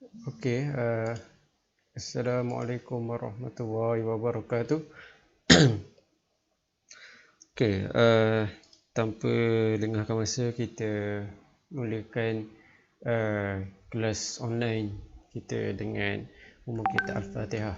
Okey, Assalamualaikum warahmatullahi wabarakatuh. Okey, tanpa lengahkan masa, kita mulakan kelas online kita dengan membaca kita Al-Fatihah.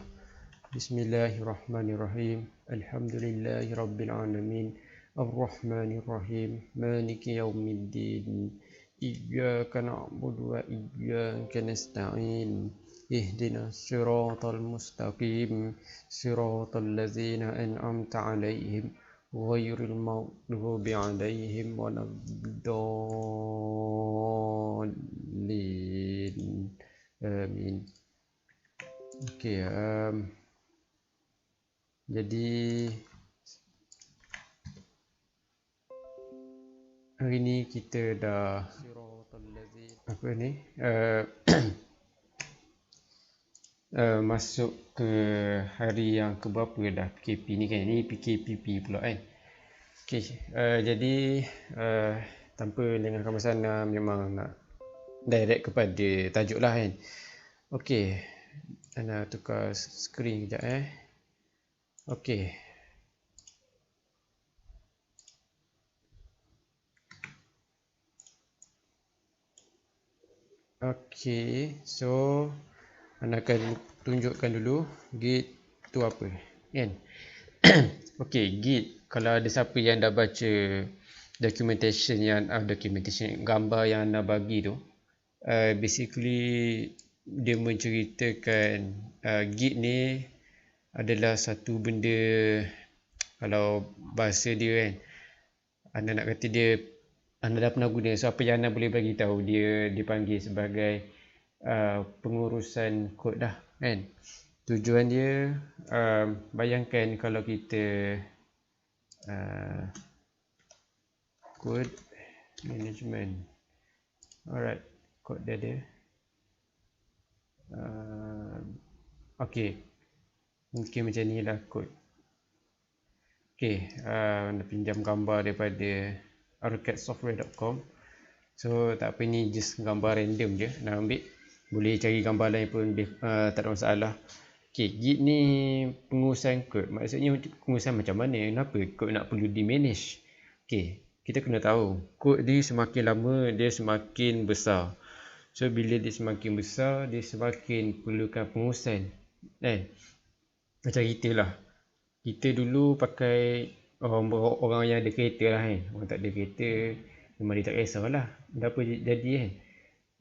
Bismillahirrahmanirrahim. Alhamdulillahirabbil alamin. Ar-Rahmanir-Rahim. Maliki yaumiddin. Iyyaka na'budu wa iyyaka nasta'in. Ihdinas siratal mustaqim. Siratal ladzina an'amta 'alaihim ghairil maghdubi 'alaihim waladdallin. Amin. Okey, jadi hari ni kita dah apa ni masuk ke hari yang keberapa dah PKP ni kan. Ni PKPP pula kan. Okey, jadi tanpa lengahkan masa, memang nak direct kepada tajuk lah kan. Okey, Ana tukar skrin kejap Okey. Okey, so Ana akan tunjukkan dulu Git tu apa kan. Okey, Git, kalau ada siapa yang dah baca documentation gambar yang Ana bagi tu, basically dia menceritakan Git ni adalah satu benda, kalau bahasa dia kan, Ana nak kata dia, Anda dah pernah guna. So apa yang Anda boleh bagi tahu, dia dipanggil sebagai pengurusan kod dah kan. Tujuan dia, bayangkan kalau kita code management. Alright, kod dia ada. Okey, mungkin macam ni lah kod. Okey, Anda pinjam gambar daripada arcadsoftware.com. So tak apa, ni just gambar random je nak ambil. Boleh cari gambar lain pun tak ada masalah. Okey, Git ni pengurusan kod. Maksudnya pengurusan macam mana? Kenapa kod nak perlu di manage? Okey, kita kena tahu kod dia semakin lama dia semakin besar. So bila dia semakin besar, dia semakin perlukan pengurusan. Macam kita lah. Kita dulu pakai orang yang ada kereta lah kan. Orang tak ada kereta memang dia tak kisahlah apa jadi kan.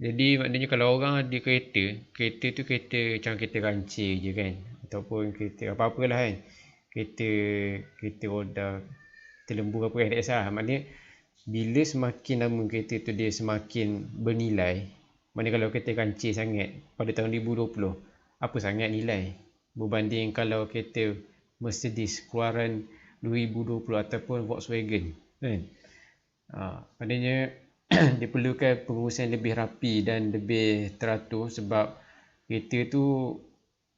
Jadi maknanya kalau orang ada kereta tu kereta macam kereta ranci je kan, ataupun kereta apa-apalah kan. Kereta roda lembu apa kan, tak kisah. Maknanya bila semakin lama kereta tu dia semakin bernilai. Maknanya kalau kereta ranci sangat pada tahun 2020, apa sangat nilai berbanding kalau kereta Mercedes keluaran 2020 ataupun Volkswagen kan. Maknanya dia perlukan pengurusan lebih rapi dan lebih teratur, sebab kereta tu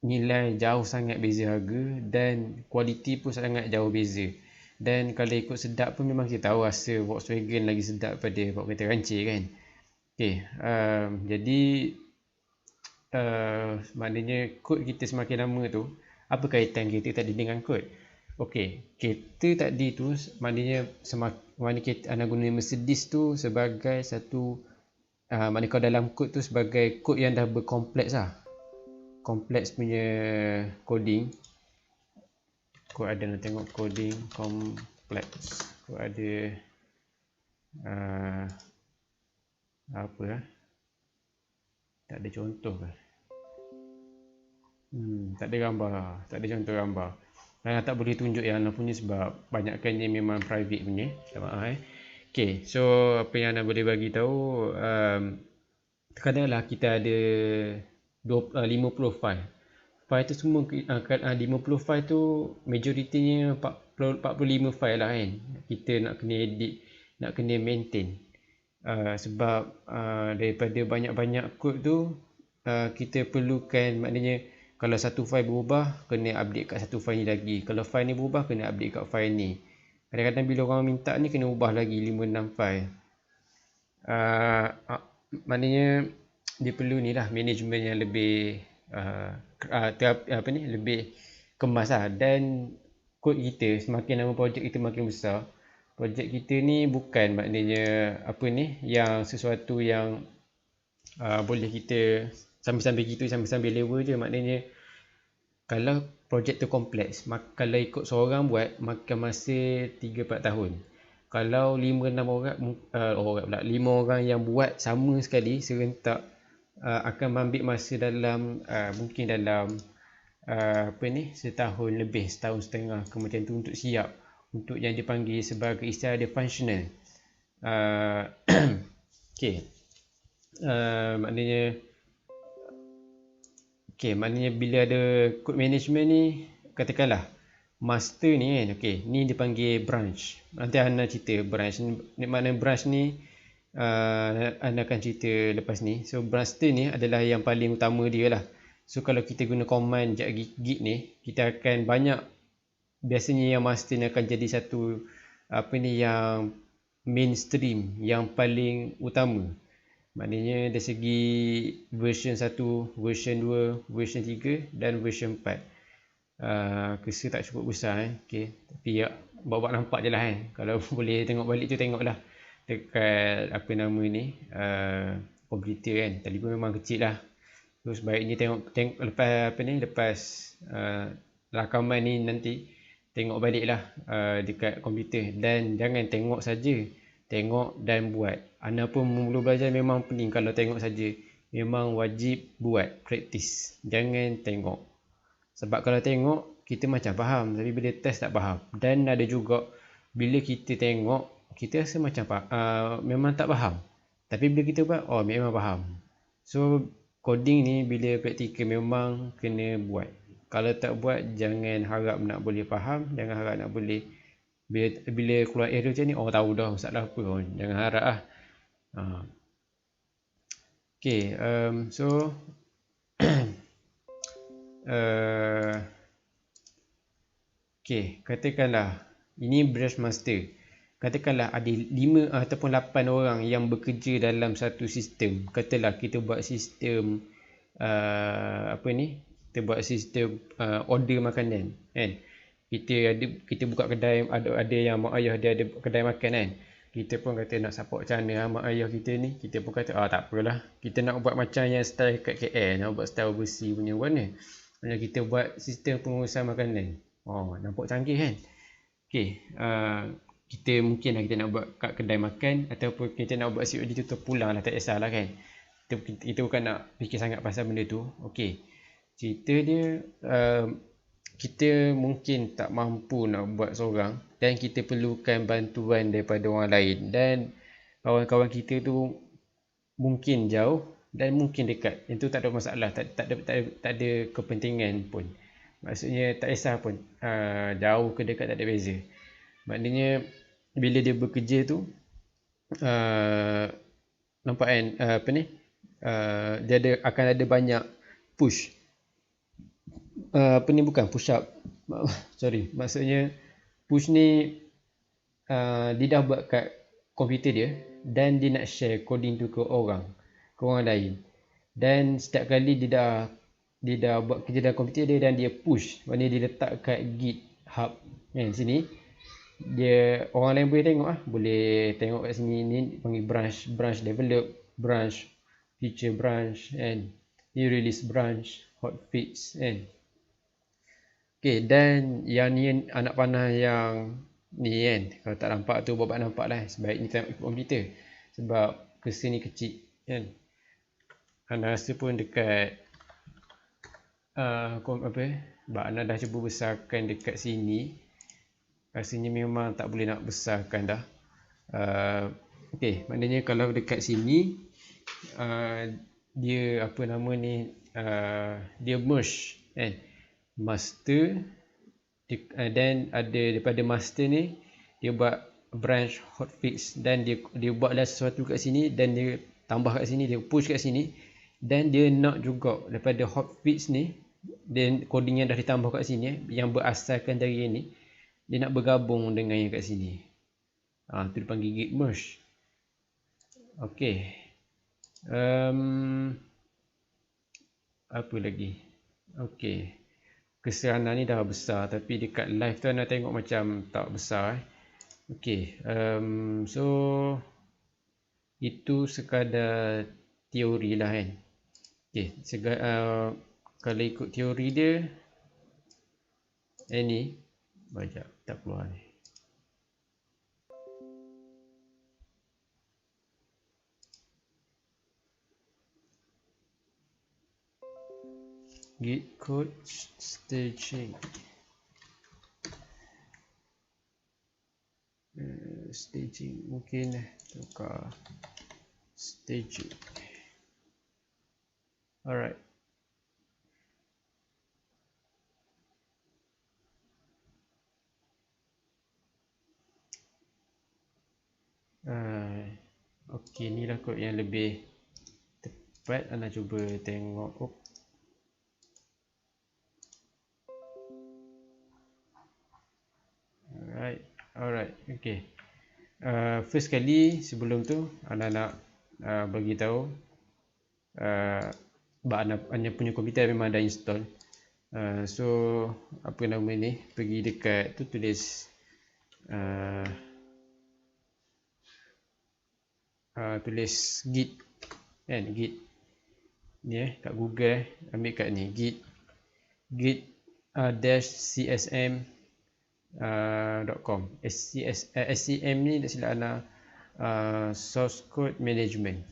nilai jauh sangat beza harga dan kualiti pun sangat jauh beza. Dan kalau ikut sedap pun memang kita tahu rasa Volkswagen lagi sedap pada bawa kereta ranci kan. Okey, jadi maknanya kod kita semakin lama tu, apa kaitan kereta tadi dengan kod? Okey, kereta tadi tu maknanya kita anda guna Mercedes tu sebagai satu maknanya kalau dalam kod tu sebagai kod yang dah berkompleks lah. Kompleks punya coding. Kod ada, nak tengok coding kompleks. Kod ada apa lah? Tak ada contoh ke? Tak ada gambar lah. Tak ada contoh gambar. Saya tak boleh tunjuk yang anda punya sebab banyakkannya memang private punya. Tak maaf Okay, so apa yang anda boleh bagi tahu, kadang-kadang kita ada 50 file. File tu semua 50 file tu majoritinya 45 file lah kan. Kita nak kena edit, nak kena maintain. Sebab daripada banyak-banyak kod tu, kita perlukan, maknanya kalau satu file berubah, kena update kat satu file ni lagi. Kalau file ni berubah, kena update kat file ni. Kadang-kadang bila orang minta ni, kena ubah lagi 5-6 file. Maknanya dia perlu ni lah management yang lebih lebih kemas lah. Dan kod kita, semakin lama projek kita makin besar, projek kita ni bukan maknanya yang sesuatu yang boleh kita sambil-sambil gitu, sambil-sambil level je. Maknanya kalau projek tu kompleks, kalau ikut seorang buat makan masa 3-4 tahun. Kalau 5-6 orang, 5 orang yang buat sama sekali serentak, akan mengambil masa dalam mungkin dalam setahun lebih, setahun setengah macam tu untuk siap untuk yang dipanggil sebagai istilah dia functional. Okay. Maknanya bila ada code management ni, katakanlah master ni kan, ni dipanggil branch. Nanti Ana cerita branch ni, makna branch ni Ana akan cerita lepas ni. So master ni adalah yang paling utama dia lah. So kalau kita guna command git ni, kita akan banyak, biasanya yang master ni akan jadi satu yang mainstream, yang paling utama. Maknanya dari segi version 1, version 2, version 3 dan version 4. Cursor tak cukup besar tapi ya, buat nampak je lah kan. Kalau boleh tengok balik tu, tengoklah dekat komputer kan. Tadi pun memang kecil lah. Terus baiknya tengok lepas rakaman ni nanti tengok balik lah dekat komputer. Dan jangan tengok saja, tengok dan buat. Ana pun mula belajar memang penting. Kalau tengok saja, memang wajib buat, praktis. Jangan tengok. Sebab kalau tengok, kita macam faham, tapi bila test tak faham. Dan ada juga bila kita tengok, kita rasa macam memang tak faham. Tapi bila kita buat, memang faham. So coding ni bila praktikal memang kena buat. Kalau tak buat, jangan harap nak boleh faham, jangan harap nak boleh. Bila keluar error macam ni, tahu dah masalah apa. Jangan harap lah. So katakanlah ini branch master. Katakanlah ada 5 ataupun 8 orang yang bekerja dalam satu sistem. Katalah kita buat sistem kita buat sistem order makanan kan. Kita buka kedai, ada yang mak ayah dia ada kedai makan kan. Kita pun kata nak support macam mana mak ayah kita ni. Kita pun kata tak apalah, kita nak buat macam yang style kat KL, nak buat style bersih punya warna. Macam kita buat sistem pengurusan makanan. Nampak canggih kan. Kita mungkin kita nak buat kat kedai makan, ataupun kita nak buat COD tu terpulang lah, tak kisahlah kan. Kita bukan nak fikir sangat pasal benda tu. Cerita dia, kita mungkin tak mampu nak buat seorang, dan kita perlukan bantuan daripada orang lain. Dan kawan-kawan kita tu mungkin jauh dan mungkin dekat. Itu tak ada masalah, tak ada kepentingan pun. Maksudnya tak kisah pun jauh ke dekat, tak ada beza. Maknanya bila dia bekerja tu, nampak kan dia akan ada banyak push. Bukan push up. Sorry, maksudnya push ni dia dah buat kat komputer dia, dan dia nak share coding tu ke orang lain. Dan setiap kali dia dah buat kerja dalam komputer dia dan dia push, maknanya dia letak kat GitHub kan, sini dia orang lain boleh tengok boleh tengok kat sini. Ni panggil branch develop, branch feature branch and new release branch, hotfix kan. Dan yang ni anak panah yang ni kan, kalau tak nampak tu buat nampak lah. Sebaiknya tengok komputer sebab cursor ni kecil kan. Ana rasa pun dekat Ana dah cuba besarkan dekat sini, rasanya memang tak boleh nak besarkan dah. Maknanya kalau dekat sini dia dia merge kan, master, dan ada daripada master ni dia buat branch hotfix, dan dia buatlah sesuatu kat sini, dan dia tambah kat sini, dia push kat sini, dan dia nak juga daripada hotfix ni, dan coding yang dah ditambah kat sini yang berasaskan dari ni, dia nak bergabung dengan yang kat sini. Tu dipanggil git merge. apa lagi. Okey, keseranan ni dah besar, tapi dekat live tu anda tengok macam tak besar. Okey, so itu sekadar teori lah kan. Okey, kalau ikut teori dia, ni banyak tak keluar ni. Git code staging. Staging mungkin tukar staging. Alright. Okey, ni lah kod yang lebih tepat. Anda cuba tengok. Alright, okay. First kali sebelum tu anda nak bagi tahu anda punya komputer memang dah install. So apa nama ni, pergi dekat tu tulis tulis git kan, git ni kat Google ambil kat ni git dash csm.com. SCM ni tak silap anda source code management,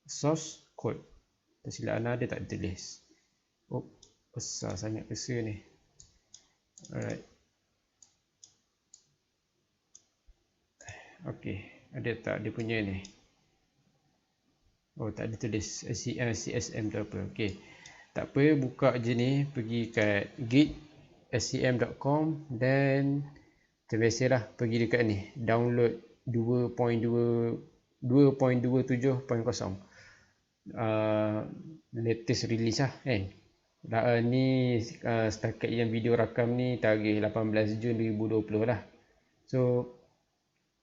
source code tak silap anda dia tak tulis. Besar sangat cursor ni. Alright, ok, ada tak dia punya ni? Tak ada tulis CSM tu apa. Ok, tak apa, buka je ni, pergi kat git scm.com dan terbiasalah pergi dekat ni download 2.27.0 latest release lah kan. Ni setakat yang video rakam ni tarikh 18 Jun 2020 lah. So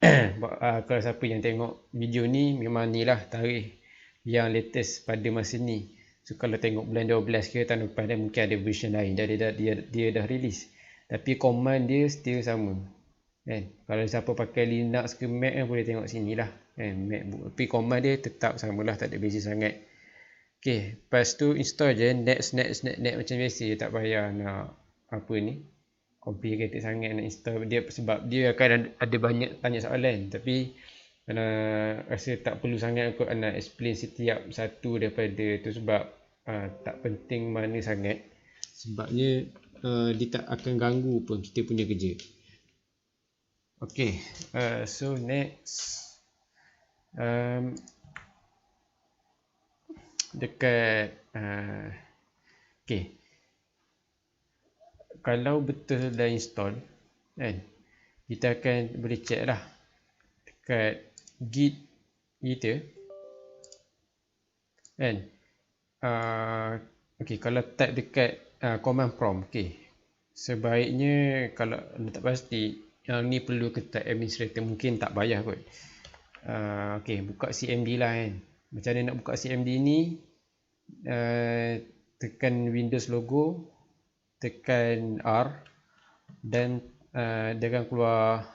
kalau siapa yang tengok video ni, memang ni lah tarikh yang latest pada masa ni. So kalau tengok bulan 12 ke tahun depan, dan mungkin ada version lain dia dah release, tapi command dia still sama kan. Kalau siapa pakai Linux ke Mac kan, boleh tengok sini lah kan, MacBook, tapi command dia tetap samalah, tak ada beza sangat. Ok, lepas tu install je next macam biasa. Tak payah nak apa ni complicated sangat nak install dia, sebab dia akan ada banyak tanya soalan. Tapi rasa tak perlu sangat kot nak explain setiap satu daripada tu, sebab tak penting mana sangat, sebabnya dia tak akan ganggu pun kita punya kerja. Ok, so next dekat ok, kalau betul dah install kan, kita akan boleh check lah dekat git kita kan. Ok, kalau type dekat command prompt, ok, sebaiknya kalau anda tak pasti yang ni perlu ke type administrator, mungkin tak payah kot. Ok, buka CMD lah kan. Macam mana nak buka CMD ni? Tekan Windows logo, tekan R, dan dia akan keluar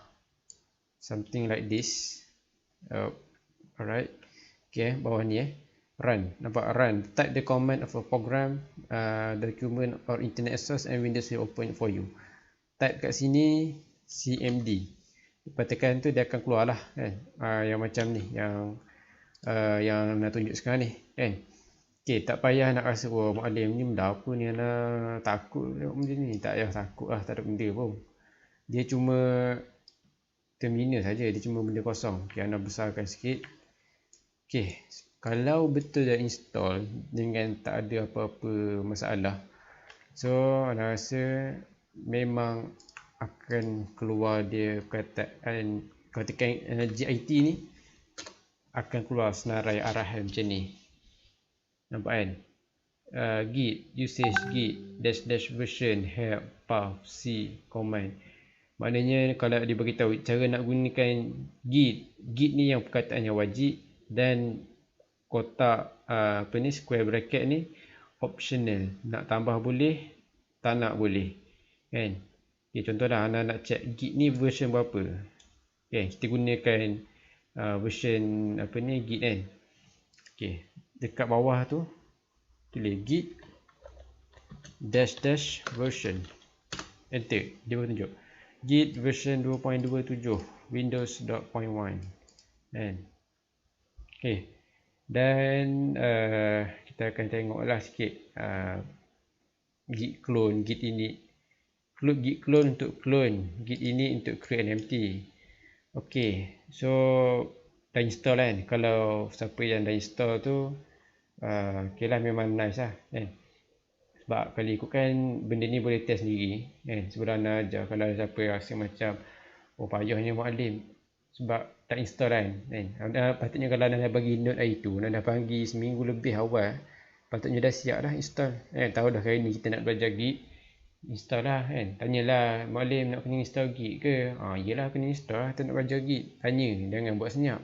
something like this. Alright, ok, bawah ni run, nampak run, type the command of a program, document or internet source and Windows will open for you. Type kat sini CMD, lepas tekan tu dia akan keluar lah kan, yang macam ni, yang nak tunjuk sekarang ni kan. Ok, tak payah nak rasa maklim ni benda apa ni, anda takut tengok benda ni. Tak payah takut lah, tak ada benda pun, dia cuma terminal saja, dia cuma benda kosong. Ok, anda besarkan sikit. Ok, kalau betul dah install dengan tak ada apa-apa masalah, so anda rasa memang akan keluar dia perkataan, kalau tekan GIT ni akan keluar senarai arahan macam ni, nampak kan? Git usage git dash version help path c command. Maknanya kalau dia beritahu cara nak gunakan git ni yang perkataan yang wajib, dan kotak square bracket ni optional, nak tambah boleh, tak nak boleh, kan. Okay, contohlah anda nak check git ni version berapa. Okay, kita gunakan version apa ni, git kan. Okay, dekat bawah tu tulis git dash version, enter, dia bertunjuk git version 2.27 windows.1 kan. Okay, dan kita akan tengoklah sikit git clone, git ini git clone untuk clone, git ini untuk create an empty. Okay, so dah install kan. Kalau siapa yang dah install tu okay lah, memang nice lah kan. Sebab kalau ikutkan benda ni boleh test sendiri kan, sebenarnya aja. Kalau siapa rasa macam payahnya Muallim sebab tak install kan. Patutnya kalau anda dah bagi note hari tu, anda dah bagi seminggu lebih awal, patutnya dah siap dah install kan. Tahu dah hari ni kita nak belajar git, install lah kan. Tanyalah, Muallim nak kena install git ke? Yelah kena install lah, tak nak belajar git. Tanya, jangan buat senyap.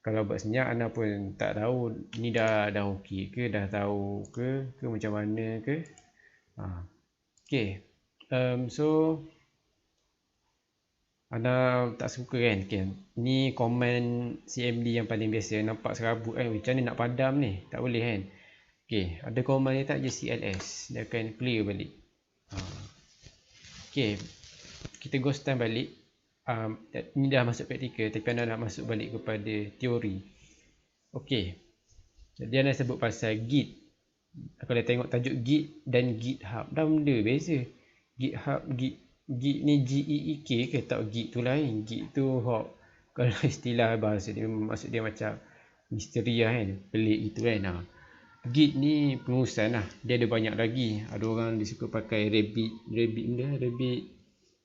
Kalau buat senyap, anda pun tak tahu ni dah okey ke, dah tahu ke macam mana ke. Okay, so anda tak suka kan. Okay, ni command cmd yang paling biasa, nampak serabut kan. Macam mana nak padam ni, tak boleh kan. Okay, ada command ni tak je cls, dia akan clear balik. Okay, kita go stand balik. Ni dah masuk praktikal, tapi anda nak masuk balik kepada teori. Okay, jadi anda sebut pasal git. Kalau tengok tajuk git dan github, dah benda beza. Github, git ni geek ke, tak, git tu lain. Git tu hop. Kalau istilah bahasa dia, maksud dia macam misteri lah kan, pelik gitu kan. Git ni pengurusan lah, dia ada banyak lagi. Ada orang dia suka pakai Rabbit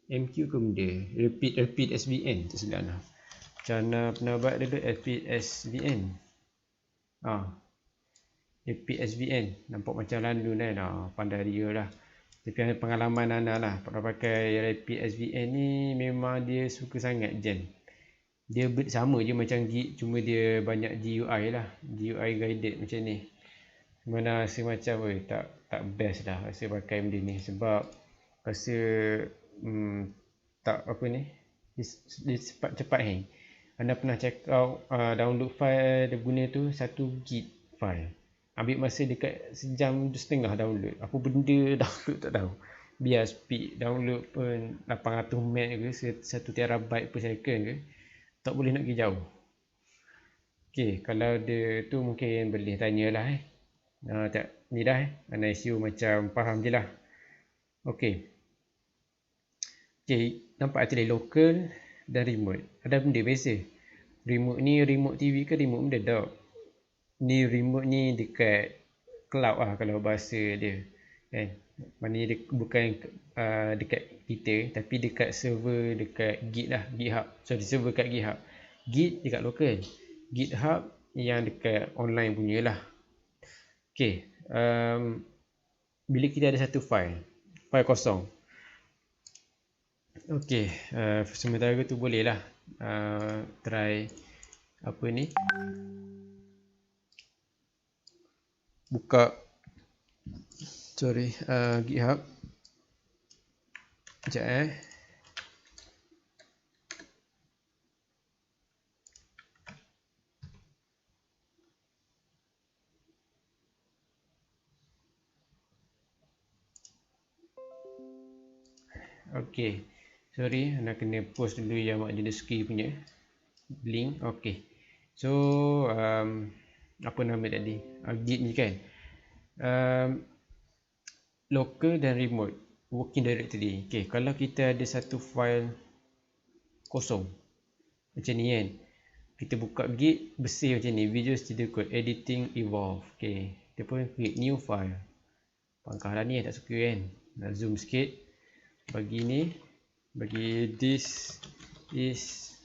MQ ke benda, Rapid SVN tu silap lah. Macam mana pernah buat dulu Rapid SVN. Rapid SVN nampak macam lalu kan. Pandai dia lah. Tapi pengalaman anda lah, pernah pakai Rapid SVN ni, memang dia suka sangat jam. Dia sama je macam git, cuma dia banyak GUI lah, GUI guided macam ni. Mana rasa macam tak best lah rasa pakai benda ni, sebab rasa tak apa ni, dia cepat hang. Anda pernah check out download file dia guna tu 1 gig file, ambil masa dekat sejam setengah download. Apa benda download tak tahu. Biar speed download pun 800 MB ke 1 terabyte per second ke, tak boleh nak pergi jauh. Okay, kalau dia tu mungkin boleh tanyalah tak, ni dah anda assume macam faham je lah. Okay, nampak tulis local dan remote. Ada benda beza. Remote ni remote TV ke remote benda tak. Ni remote ni dekat cloud lah kalau bahasa dia kan. Maknanya dia bukan dekat kita, tapi dekat server, dekat git lah, github. Server kat github. Git dekat local, github yang dekat online punya lah. Okay, bila kita ada satu file kosong, okay, sementara tu boleh lah try apa ni, buka GitHub sekejap Okay, sorry, nak kena post dulu yang Mak Jeneski punya link. Okay, so apa nama tadi, git ni kan, local dan remote working directory. Okay, kalau kita ada satu file kosong macam ni kan, kita buka git bersih macam ni, Visual Studio Code editing evolve. Okay, kita pun create new file. Pangkah lah ni tak suka kan, nak zoom sikit, bagi ni, bagi this is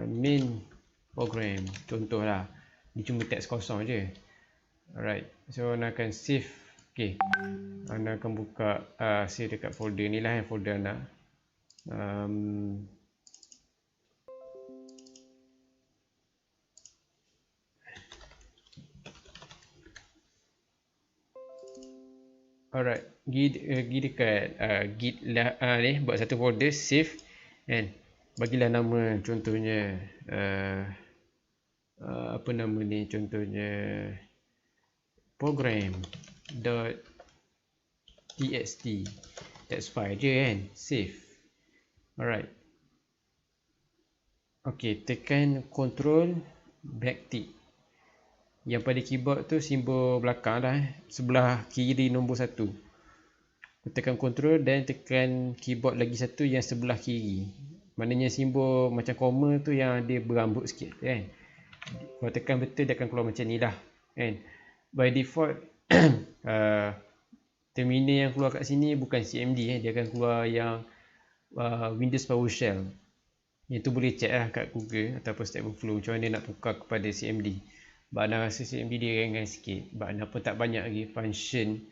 main program, contoh lah, ni cuma teks kosong je. Alright, so anda akan save. Okay, anda akan buka save dekat folder ni lah, folder anda. alright, pergi dekat git lah, ni buat satu folder, save, and bagilah nama contohnya apa nama ni, contohnya program.txt, text file je kan, save. Alright, ok, tekan Ctrl backtick. Yang pada keyboard tu simbol belakang lah, sebelah kiri nombor 1. Tekan Ctrl dan tekan keyboard lagi satu yang sebelah kiri. Maknanya simbol macam koma tu yang dia berambut sikit kan. Kalau tekan betul dia akan keluar macam ni lah kan. By default terminal yang keluar kat sini bukan CMD dia akan keluar yang Windows PowerShell. Yang tu boleh check lah kat Google ataupun Stack Overflow macam mana nak tukar kepada CMD. Sebab Ana rasa CMD dia ringan sikit. Sebab Ana pun tak banyak lagi function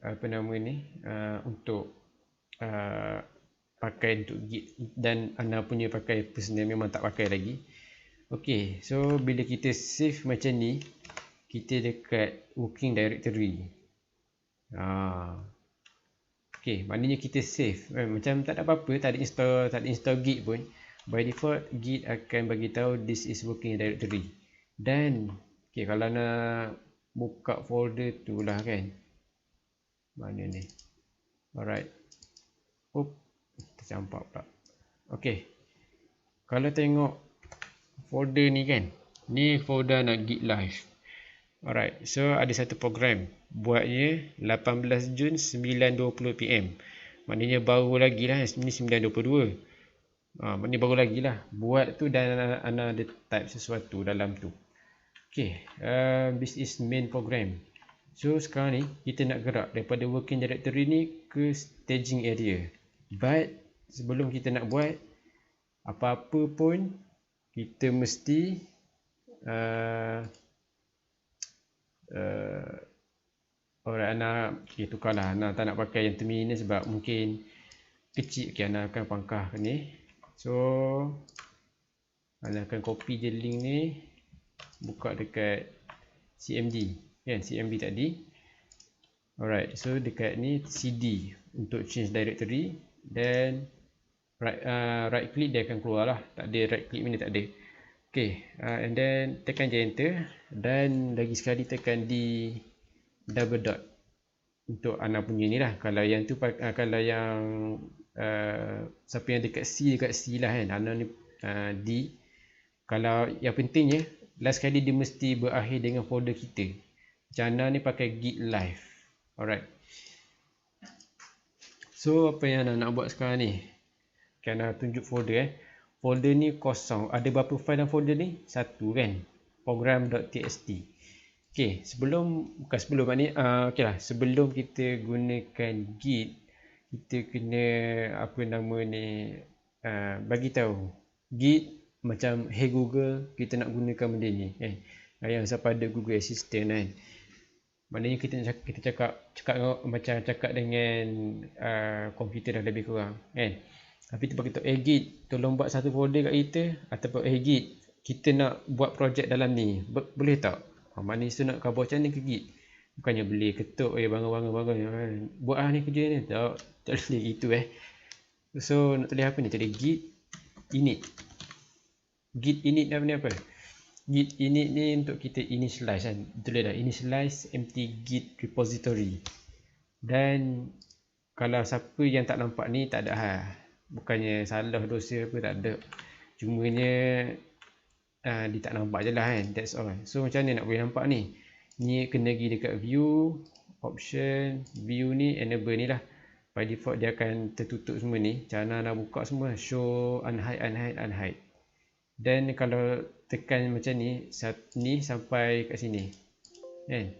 apa nama ni untuk pakai untuk Git, dan Ana punya pakai personal memang tak pakai lagi. Ok, so bila kita save macam ni, kita dekat working directory. Ok, maknanya kita save macam tak ada apa-apa, tak ada install Git pun. By default Git akan bagi tahu this is working directory. Dan ok, kalau nak buka folder tu lah kan, mana ni, alright, tercampak pula. Ok, kalau tengok folder ni kan, ni folder nak Git live. Alright, so ada satu program buatnya 18 Jun 9.20 PM. Maknanya baru lagi lah, ni 9.22. Maknanya baru lagi lah buat tu, dan Ana ada type sesuatu dalam tu. Ok, this is main program. So sekarang ni kita nak gerak daripada working directory ni ke staging area. But sebelum kita nak buat apa-apa pun, kita mesti alright, Ana tukarlah. Ana tak nak pakai yang terminal sebab mungkin kecil. Ok, Ana akan pangkah ni. So Ana akan copy je link ni, buka dekat CMD kan, CMD tadi. Alright, so dekat ni CD untuk change directory, dan right click dia akan keluar lah. Tak ada right click ni, tak ada. Ok, and then tekan je enter, dan lagi sekali tekan di double dot untuk Ana punya ni lah. Kalau yang tu kalau yang siapa yang dekat C lah kan, Ana ni D. Kalau yang pentingnya last kali dia mesti berakhir dengan folder kita. Macam Ana ni pakai Git live. Alright, so apa yang Ana nak buat sekarang ni, Ana tunjuk folder folder ni kosong. Ada berapa file dalam folder ni? Satu kan, program.txt. ok, sebelum kita gunakan Git, kita kena apa nama ni, bagi tahu Git macam hey Google, kita nak gunakan benda ni kan, yang pada Google Assistant kan. Maknanya kita cakap macam cakap dengan komputer dah lebih kurang kan. Tapi tu bagi tahu, Git tolong buat satu folder kat kita, ataupun Git kita nak buat projek dalam ni, boleh tak? Maknanya tu nak kau macam ni ke Git, bukannya boleh ketuk bangun buat ni kerja ni, tak boleh gitu So nak tulis apa ni, tulis Git init. Git init ni apa? Git init ni untuk kita initialize kan, tulis dah initialize empty Git repository. Dan kalau siapa yang tak nampak ni, tak ada bukannya salah dosa apa, tak ada, cumanya dia tak nampak je lah kan, that's all. So macam mana nak boleh nampak ni? Ni kena pergi dekat view, option, view ni enable ni lah. By default dia akan tertutup semua ni. Cara nak buka semua, show, unhide. Dan kalau tekan macam ni sampai kat sini kan,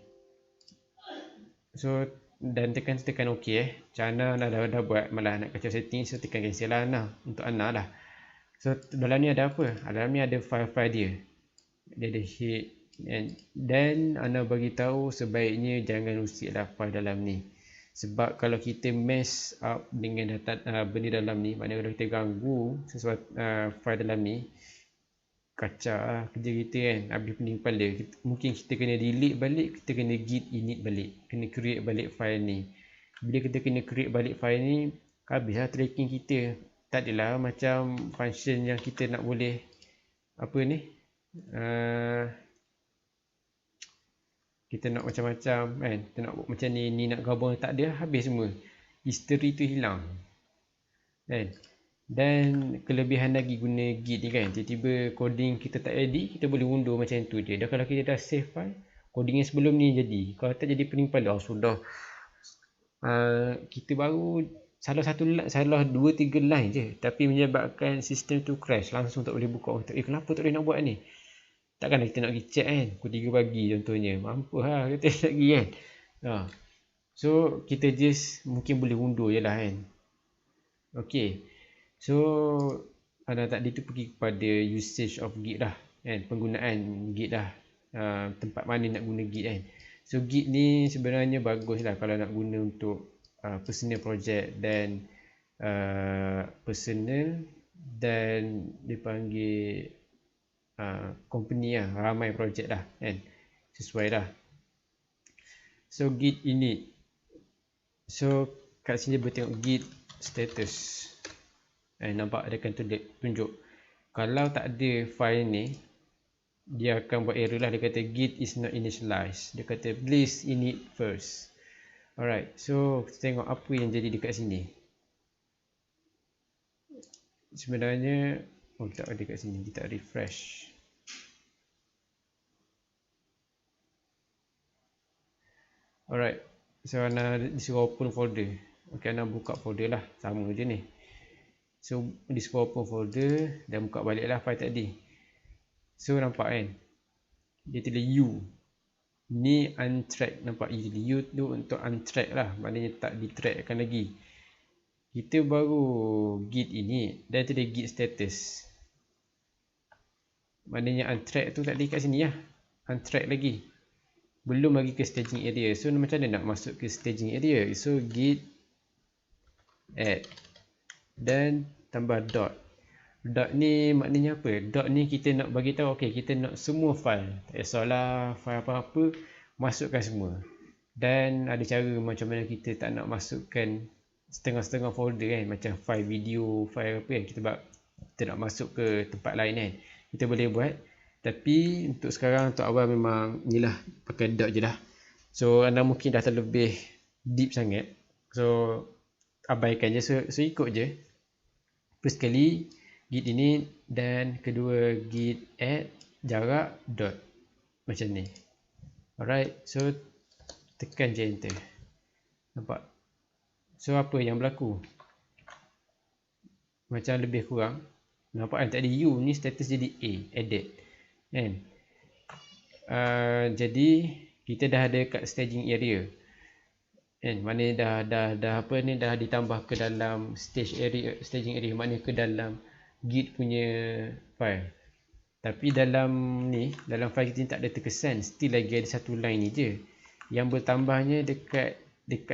so dan tekan ok Cara dah buat, malah nak kacau setting, so tekan cancel lah untuk Ana lah. So dalam ni ada apa? Dalam ni ada file-file dia ada head, dan Ana bagi tahu sebaiknya jangan usik lah file dalam ni. Sebab kalau kita mess up dengan data benda dalam ni, maknanya kalau kita ganggu sesuatu file dalam ni, kacau lah kerja kita kan, habis pening kepala. Mungkin kita kena delete balik, kita kena git init balik, kena create balik file ni. Bila kita kena create balik file ni, habislah tracking kita. Tak adalah macam function yang kita nak boleh apa ni, kita nak macam-macam kan, kita nak buat macam ni nak gabung, tak ada, habis semua, history tu hilang kan. Dan kelebihan lagi guna git ni kan, tiba-tiba coding kita tak jadi, kita boleh undur macam tu je. Dan kalau kita dah save file, coding yang sebelum ni jadi. Kalau tak jadi pening kepala, sudah kita baru salah 2-3 line je, tapi menyebabkan sistem tu crash, langsung tak boleh buka. Kenapa tak boleh nak buat ni? Takkanlah kita nak pergi check kan, pukul 3 pagi contohnya, mampu lah kita nak pergi kan. So kita just mungkin boleh undur je lah kan. Ok, so tadi tu pergi kepada usage of git lah kan, penggunaan git lah, tempat mana nak guna git kan. So git ni sebenarnya bagus lah kalau nak guna untuk personal project dan personal dan dipanggil company lah, ramai projek lah kan, sesuai lah. So git init, so kat sini boleh tengok git status, nampak dia akan tunjuk. Kalau tak ada file ni, dia akan buat error lah, dia kata git is not initialized, dia kata please init first. Alright, so kita tengok apa yang jadi dekat sini. Sebenarnya tak ada kat sini, kita refresh. Alright, so Ana disuruh open folder. Ok, Ana buka folder lah, sama je ni. So disuruh open folder dan buka balik lah file tadi. So nampak kan, dia tulis U, ni untrack, nampak U tu untuk untrack lah, maknanya tak ditrackkan lagi. Kita baru git ini dan tulis git status, maknanya untrack tu tadi kat sini lah, untrack lagi, belum lagi ke staging area. So macam mana nak masuk ke staging area? So git add dan tambah dot. Dot ni maknanya apa? Dot ni kita nak bagi tahu, okey, kita nak semua file, tak kisahlah file apa-apa, masukkan semua. Dan ada cara macam mana kita tak nak masukkan setengah-setengah folder kan, macam file video, file apa kan, kita nak masuk ke tempat lain kan, kita boleh buat. Tapi untuk sekarang, untuk awal memang inilah, pakai dot je lah. So anda mungkin dah terlebih deep sangat, so abaikan je. So ikut je. First kali git ini, dan kedua git add jarak dot, macam ni. Alright, so tekan je enter. Nampak? So apa yang berlaku? Macam lebih kurang, nampak kan, tak ada U ni, status jadi A, edit kan. Jadi kita dah ada kat staging area kan, maknanya dah apa ni, dah ditambah ke dalam staging area, maknanya ke dalam git punya file. Tapi dalam ni, dalam file kita ni tak ada terkesan, still lagi ada satu line ni je. Yang bertambahnya dekat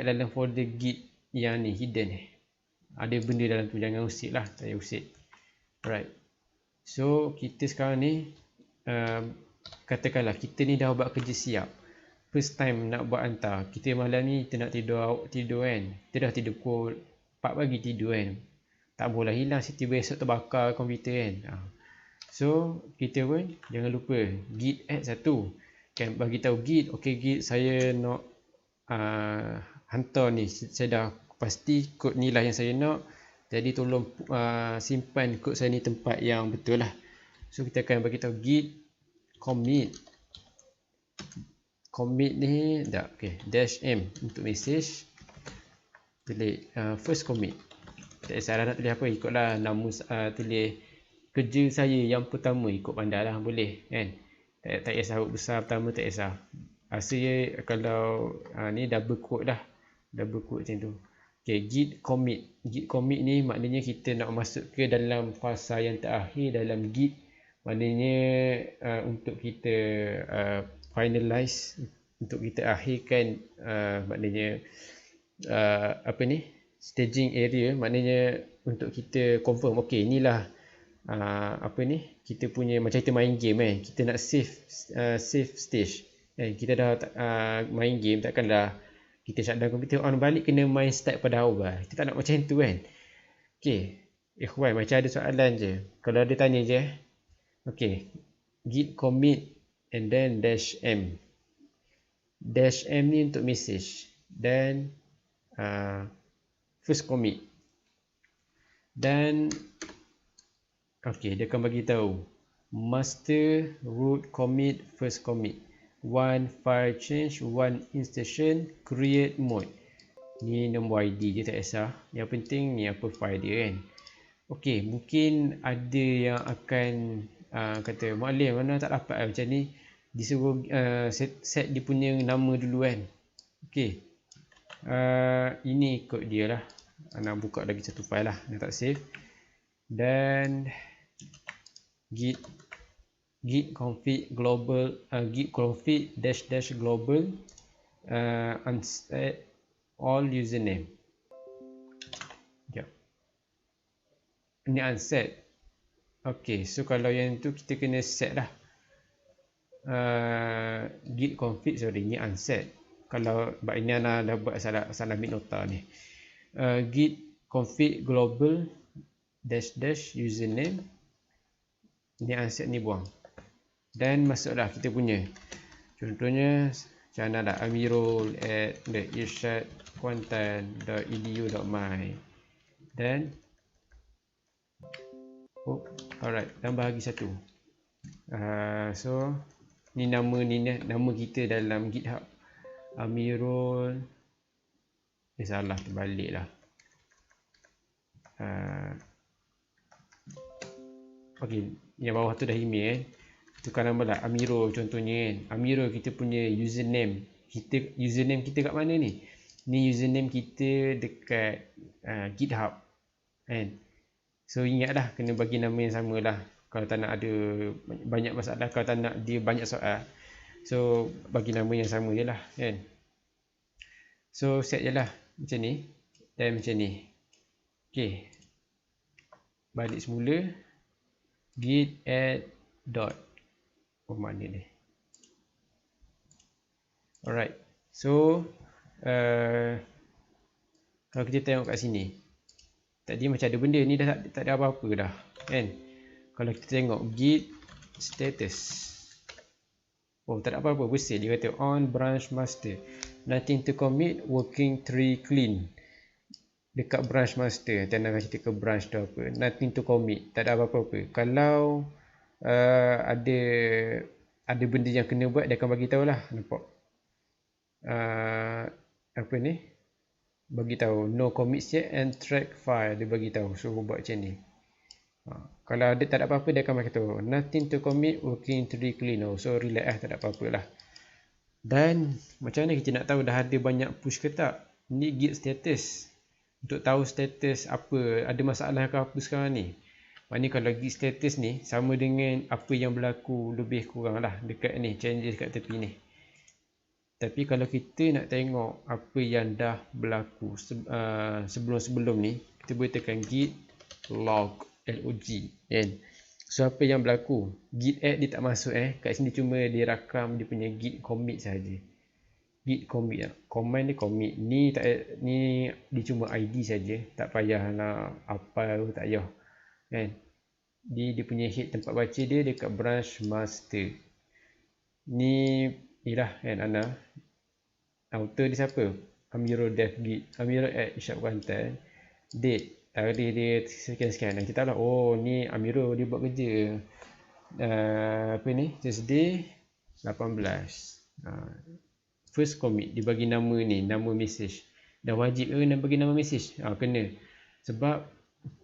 dalam folder git yang ni, hidden, ada benda dalam tu, jangan usik lah, saya usik. Alright, so kita sekarang ni katakanlah kita ni dah buat kerja siap, first time nak buat hantar. Kita malam ni kita nak tidur kan, kita dah tidur pukul 4 pagi tidur kan, tak boleh hilang tiba esok terbakar komputer kan. So kita pun jangan lupa git add satu kan, bagi tahu git, okey git, saya nak hantar ni, saya dah pasti kod ni lah yang saya nak, jadi tolong simpan kod saya ni tempat yang betul lah. So kita akan bagi tahu git commit ni dah, okey, dash m untuk message, tulis first commit, tak kisah nak tulis apa, ikutlah nama, tulis kerja saya yang pertama, ikut pandai lah, boleh kan, tak kisah huruf besar pertama, tak kisah. Saya kalau ni double quote lah, double quote macam tu. Okay, git commit ni maknanya kita nak masuk ke dalam fasa yang terakhir dalam git, maknanya untuk kita finalize, untuk kita akhirkan maknanya apa ni, staging area, maknanya untuk kita confirm, okey inilah apa ni, kita punya macam kita main game kan, kita nak save stage kan, kita dah main game, takkanlah kita shutdown komputer on balik kena main start pada awal. Kita tak nak macam tu kan. Okey, ikhwan, macam ada soalan je, kalau ada tanya je. Okey, git commit and then -m. -m ni untuk message, dan first commit, dan okey, dia akan bagi tahu master, root, commit, first commit, one file change, one insertion, create mode. Ni nombor ID je, tak kisah. Yang penting ni apa file dia kan. Okey, mungkin ada yang akan kata, Muallim mana tak dapat macam ni, disuruh set dia punya nama dulu kan. Okey, ini kod dia lah. Nak buka lagi satu file lah, nak tak save. Dan git config global, git config -- global unset all username. Sekejap, ini unset. Okey, so kalau yang tu kita kena set lah. Git config, sorry, ni unset. Kalau ini Ana dah buat salah ambil nota ni. Git config global -- username, ni unset, ni buang. Dan masuklah kita punya, contohnya macam mana lah, amirul@irsyadkuantan.edu.my. Dan alright, tambah lagi satu. So ni nama kita dalam GitHub, Amirul. Salah, terbalik lah. Okey, yang bawah tu dah email kan. Tukar nama lah, Amirul contohnya kan. Amirul kita punya username. Username kita kat mana ni? Ni username kita dekat GitHub kan. So ingatlah, kena bagi nama yang sama lah. Kalau tak nak ada banyak masalah, kalau tak nak dia banyak soal, so bagi nama yang sama je lah kan. So set je lah macam ni dan macam ni. Okey, balik semula, git add dot, mana ni. Alright, so kalau kita tengok kat sini, tadi macam ada benda ni, dah tak ada apa-apa dah kan. Kalau kita tengok git status, tak ada apa-apa, bersih. Dia kata on branch master, nothing to commit, working tree clean. Dekat branch master, dan nak cerita ke branch tu apa, nothing to commit, tak ada apa-apa. Kalau ada benda yang kena buat, dia akan bagi tahu lah. Nampak apa ni, bagi tahu no commits yet and track file, dia bagi tahu suruh buat macam ni. Kalau ada tak ada apa-apa, dia akan bagi tahu nothing to commit, working tree clean. So relax tak ada apa-apa lah. Dan macam mana kita nak tahu dah ada banyak push ke tak? Ni git status, untuk tahu status apa, ada masalah ke apa sekarang ni. Maknanya kalau git status ni sama dengan apa yang berlaku lebih kurang lah dekat ni, changes kat tepi ni. Tapi kalau kita nak tengok apa yang dah berlaku sebelum-sebelum ni, kita boleh tekan git log, kan. So apa yang berlaku, git add dia tak masuk kat sini, cuma dia rakam dia punya git commit saja. Git commit, command dia commit, ni tak, ni dia cuma ID saja, tak payah nak apa, tak payah kan. Dia punya head tempat baca dia dekat branch master. Ni lah kan Ana. Author dia siapa? Amirul dev git, Amirul@irsyadkuantan. Date, tarikh dia sekian-sekian. Dan kita tahu lah, ni Amirul dia buat kerja apa ni, Thursday 18. First commit, dia bagi nama ni, nama message. Dah wajib ke nak bagi nama message? Kena. Sebab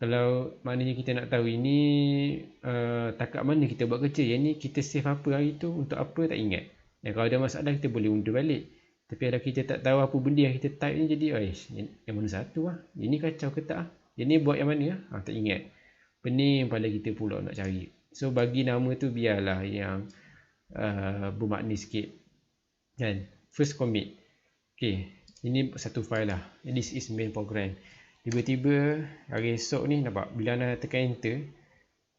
kalau maknanya kita nak tahu ini takat mana kita buat kerja, yang ni kita save apa hari tu, untuk apa tak ingat. Dan kalau ada masalah, kita boleh undur balik. Tapi kalau kita tak tahu apa benda yang kita type ni, jadi yang mana satu lah, yang ni kacau ke tak, yang ni buat yang mana tak ingat. Pening pada kita pula nak cari. So bagi nama tu biarlah yang bermakna sikit kan. First commit. Okay, ini satu file lah. This is main program. Tiba-tiba hari esok ni, nampak bila Ana tekan enter,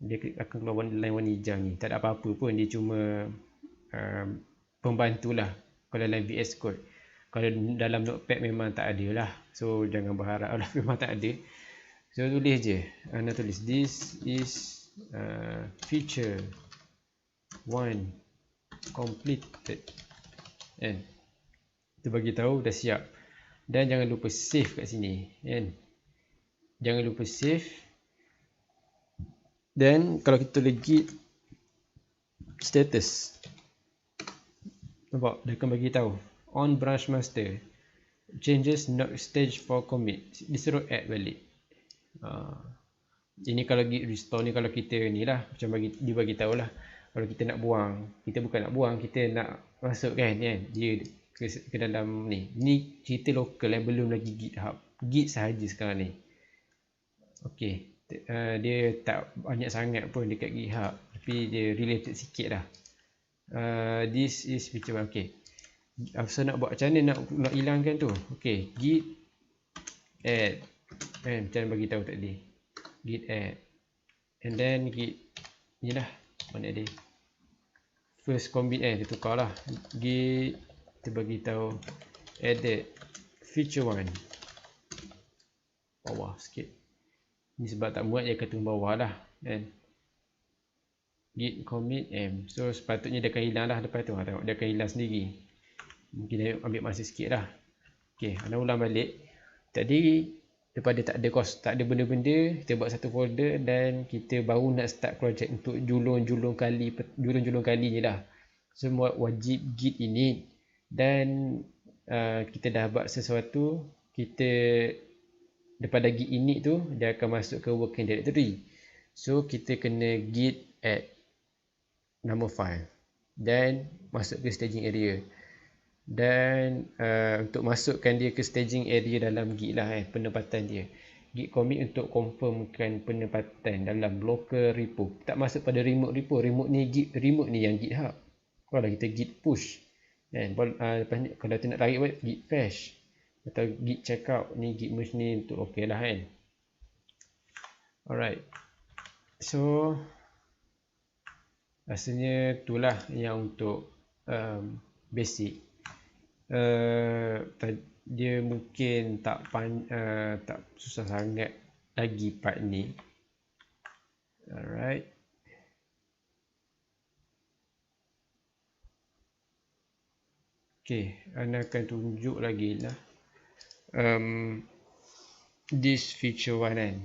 dia akan keluar line warna hijau ni. Tak ada apa-apa pun, dia cuma pembantu lah kalau dalam VS Code. Kalau dalam Notepad memang tak ada lah, so jangan berharap lah memang tak ada. So tulis je, nak tulis this is feature 1 completed, kan? Kita bagi tahu dah siap. Dan jangan lupa save kat sini, kan? Jangan lupa save. Dan kalau kita tulis git status, nampak dia akan bagi tahu on branch master changes not stage for commit, disuruh add balik. Ini kalau git restore ni, kalau kita ni lah, macam dia bagi tahu lah, kalau kita nak buang, kita bukan nak buang, kita nak masukkan kan dia ke dalam ni cerita lokal yang belum lagi GitHub, git sahaja sekarang ni. Okey, dia tak banyak sangat pun dekat GitHub, tapi dia related sikit lah. This is feature 1. Okay, so nak buat macam mana nak hilangkan tu? Okay, git add, macam bagi tahu tadi, git add, and then git ni lah, mana dia first commit, dia tukar lah, git kita bagi tahu edit feature 1 bawah sikit ni, sebab tak muat dia akan tunggu bawah lah, kan? Git commit m, so sepatutnya dia akan hilang lah lepas tu. Tengok dia akan hilang sendiri, mungkin dia ambil masa sikit lah. Ok, anda ulang balik. Tadi daripada tak ada benda-benda, kita buat satu folder dan kita baru nak start project untuk julung-julung kali ni lah. Semua wajib git init, dan kita dah buat sesuatu, kita daripada git init tu dia akan masuk ke working directory. So kita kena git add nama file dan masuk ke staging area. Dan untuk masukkan dia ke staging area dalam git lah, penempatan dia, git commit untuk confirmkan penempatan dalam local repo, tak masuk pada remote repo. Remote ni yang GitHub. Kalau kita git push, kan? Lepas ni kalau tu nak tarik balik, git fetch atau git checkout, ni git merge ni untuk ok lah, kan? Alright, so rasanya itulah yang untuk basic. Dia mungkin tak susah sangat lagi part ni. Alright, okay, anda akan tunjuk lagi lah this feature 1, kan?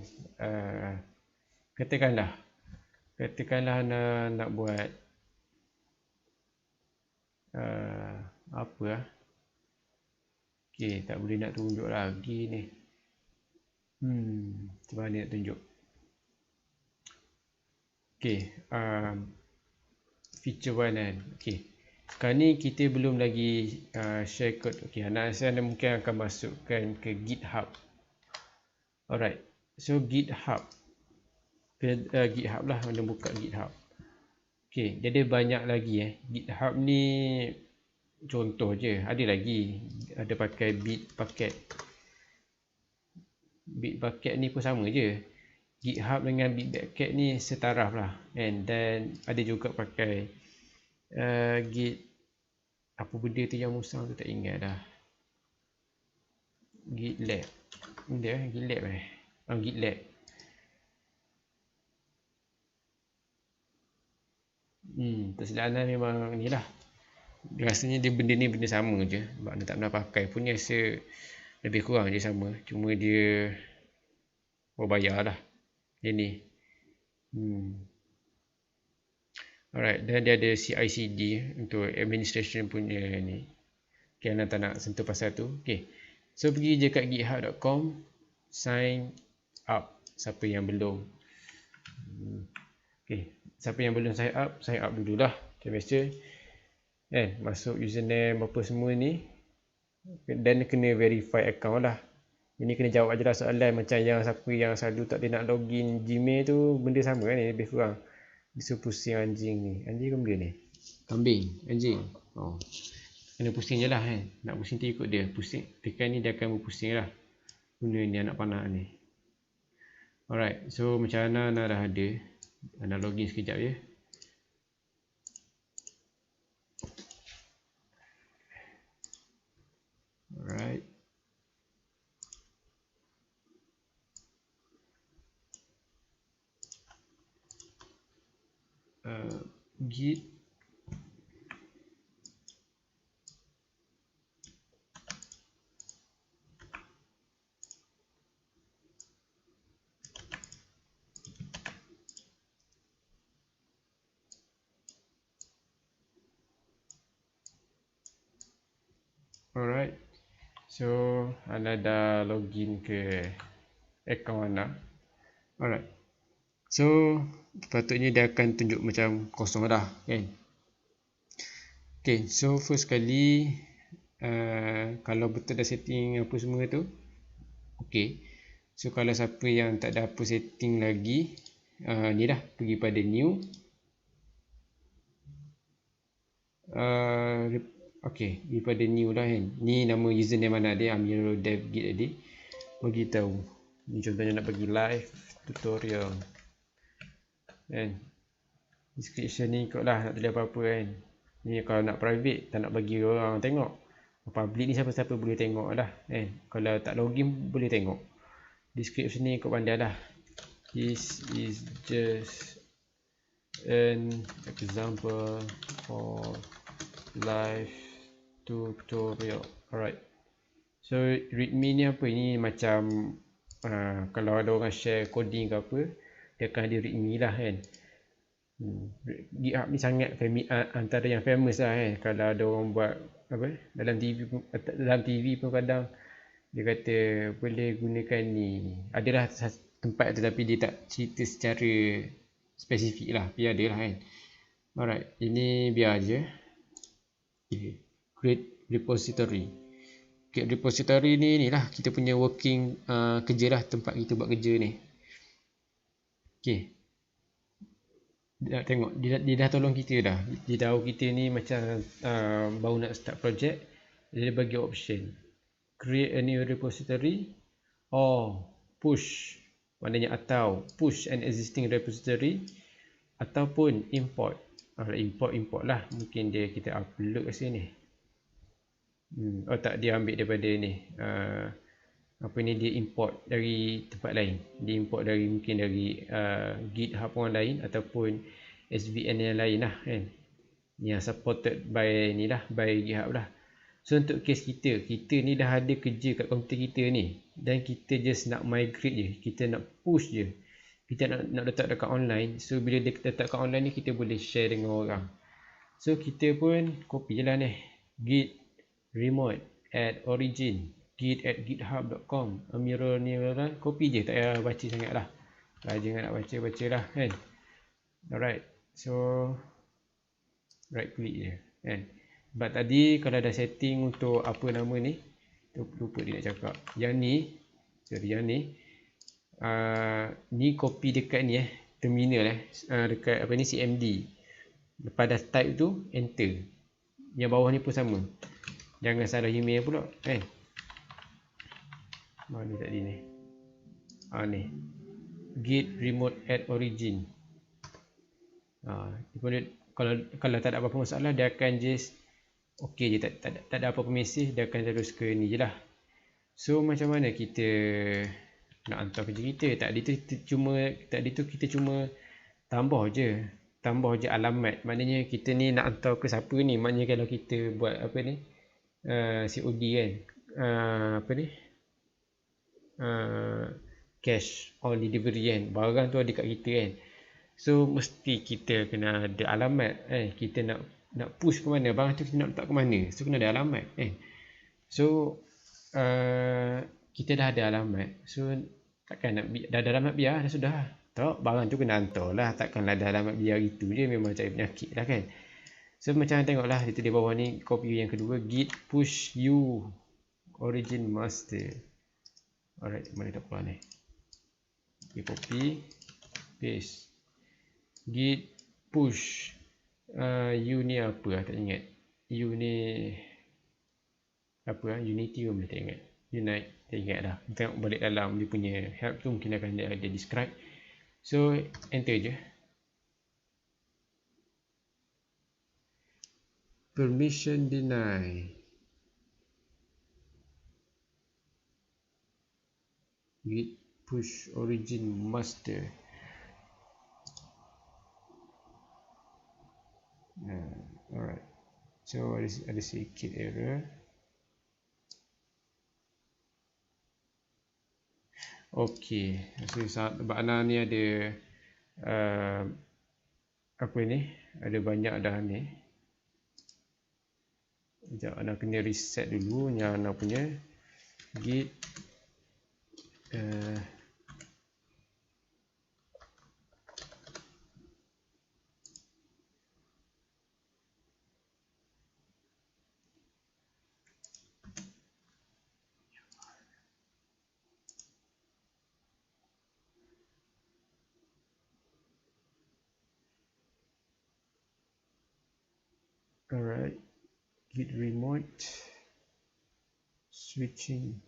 Katakanlah nak buat apa lah. Okay, tak boleh nak tunjuk lagi ni. Macam mana nak tunjuk? Okay, feature 1, kan? Okay, sekarang ni kita belum lagi share code. Okay, anda mungkin akan masukkan ke GitHub. Alright, so GitHub lah, anda buka GitHub. Okay, dia ada banyak lagi GitHub ni contoh je, ada lagi, ada pakai Bitbucket. Bitbucket ni pun sama je, GitHub dengan Bitbucket ni setaraf lah, and then ada juga pakai Git apa benda tu yang musang tu, tak ingat dah. GitLab dia, GitLab GitLab. Tak silap anda memang ni lah, rasanya dia benda ni benda sama je, sebab anda tak pernah pakai pun, rasa lebih kurang je sama, cuma dia berbayar lah dia ni. Alright, dan dia ada CI/CD untuk administration punya ni. Okay, anda tak nak sentuh pasal tu. Okay, so pergi je kat github.com, sign up siapa yang belum. Okay, siapa yang belum sign up dululah macam biasa, masuk username apa semua ni, dan kena verify account lah. Ini kena jawab je lah soalan, macam yang siapa yang selalu tak nak login Gmail tu, benda sama kan ni, lebih kurang. Dia pusing anjing ni, anjing ke benda ni, kambing, anjing, kena pusing je lah, nak pusing tu ikut dia, pusing tekan ni dia akan berpusing lah benda ni, anak panah ni. Alright, so macam mana dah ada Nak login sekejap ya. Alright. Git alright. So anda dah login ke akaun anda. Alright. So patutnya dia akan tunjuk macam kosong dah kan. Okay, so first kali kalau betul dah setting apa semua tu, okay. So kalau siapa yang tak ada apa setting lagi, ni dah pergi pada new. Okay, pergi pada new lah kan. Ni nama username mana dia, Amirul Dev Git tadi. Bagi tahu. Ni contohnya nak bagi live tutorial. Kan. Description ni ikutlah nak tulis apa-apa kan. Ni kalau nak private, tak nak bagi orang tengok. Public ni siapa-siapa boleh tengok lah kan. Kalau tak login boleh tengok. Description ni ikut pandai lah. This is just an example for live tutorial. Alright. So readme ni apa? Ini macam kalau ada orang share coding ke apa, dia akan ada readme lah kan. GitHub ni sangat antara yang famous lah kan. Kalau ada orang buat apa dalam TV pun kadang dia kata boleh gunakan ni. Adalah tempat tetapi dia tak cerita secara spesifik lah. Biar ada lah kan. Alright, ini biar je. Okay. Create repository. Create repository ni lah kita punya working kerja lah, tempat kita buat kerja ni. Okay. Dia tengok dia dah tolong kita dah. Dia tahu kita ni macam baru nak start project. Dia bagi option create a new repository or push, maknanya atau push an existing repository ataupun import. Import lah, mungkin kita upload ke sini. Oh tak, dia ambil daripada ni apa ni, dia import dari tempat lain. Dia import dari mungkin dari GitHub orang lain ataupun SVN yang lain lah kan, yang supported by ni lah, by GitHub lah. So untuk case kita ni dah ada kerja kat komputer kita ni, dan kita just nak migrate je, kita nak push je, kita nak letak dekat online. So bila dia letak kat online ni, kita boleh share dengan orang. So kita pun copy je lah ni, git remote at origin, git at github.com, Amirul ni lah, copy je, tak payah baca sangat lah. Jangan nak baca lah kan. Alright, so right click je kan. Sebab tadi kalau ada setting untuk apa nama ni, lupa dia nak cakap. Yang ni, ni copy dekat ni terminal dekat apa ni, CMD. Lepas dah type tu, enter. Yang bawah ni pun sama. Jangan salah email pula kan. Mana tadi ni? Ni. Git remote at origin. Kalau tak ada apa-apa masalah, dia akan just okey je, tak ada apa-apa mesej, dia akan terus ke ni je lah. So macam mana kita nak hantar kerja kita? Tadi tu kita cuma tambah je alamat. Maknanya kita ni nak hantar ke siapa ni? Maknanya kalau kita buat apa ni, COD kan, apa ni, cash on delivery kan, barang tu ada kat kita kan. So mesti kita kena ada alamat kita nak push ke mana, barang tu kita nak letak ke mana. So kena ada alamat kan. So kita dah ada alamat. So takkan nak dah ada alamat biar dah sudah. Tak, barang tu kena hantar lah. Takkanlah ada alamat biar itu je, memang cari penyakit lah kan. So macam tengoklah itu di bawah ni, copy yang kedua, git push you origin master. Alright, mana tak keluar ni. Okay, copy paste. Git push you ni apa lah, tak ingat. You ni apa lah, Unity pun boleh tak ingat. Unite, tak ingat dah. Tengok balik dalam dia punya help tu, mungkin akan ada describe. So enter je. permission deny, git push origin master. Alright, so ada sedikit error. Okey, so makna ni ada apa ni, ada banyak dah ni. Sekejap, Ana kena reset dulu yang Ana punya git alright, git remote switching.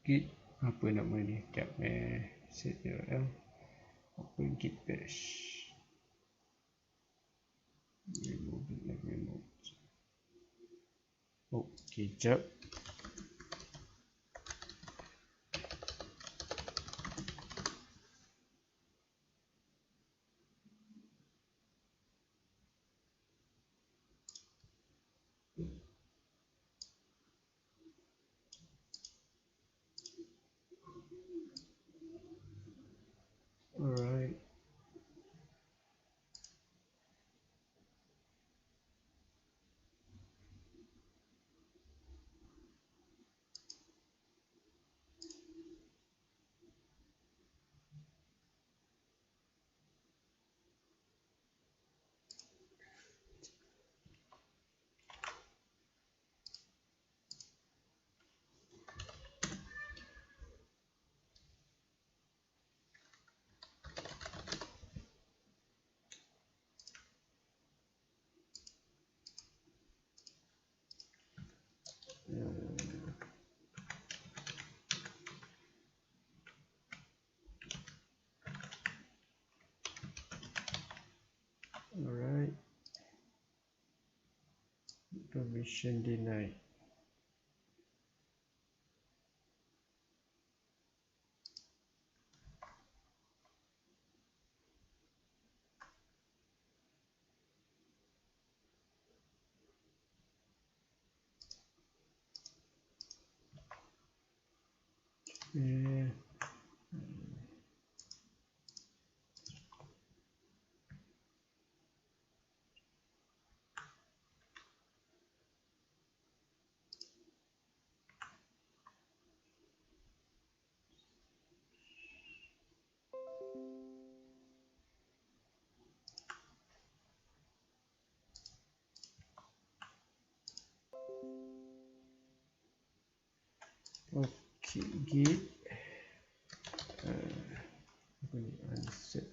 Git apa nama ni, sekejap set URL apa, git bash remove. Okey, sekejap. Alright, alright, permission denied. Okey, git apa ni, unset.